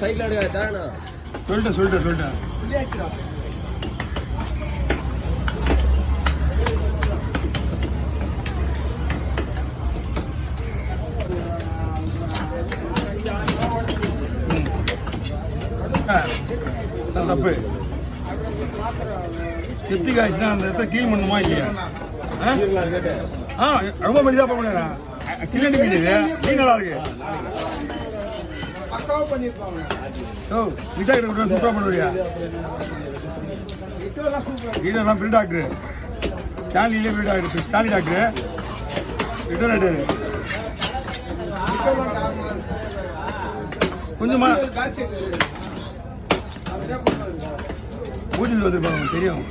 சைட்ல எடுக்காதா சொல்லிட்டேன் தப்பு செப்டிக் ஆயிடுச்சுன்னா அந்த இடத்த கிளீன் பண்ணுமா இல்லையா? ரொம்ப மனிதா பண்ண கிளீன் மீன் இது மீன் நல்லா இருக்கு. ஓ விஜய் சூப்பராக பண்ணுவியா? இதெல்லாம் பில் டாக்டரு ஸ்டான்லியிலே பில் டாக்டர் ஸ்டான்லி டாக்டரு ரிட்டர்ன் கொஞ்சமா ஊட்டியில் வந்துருப்பாங்க தெரியும்.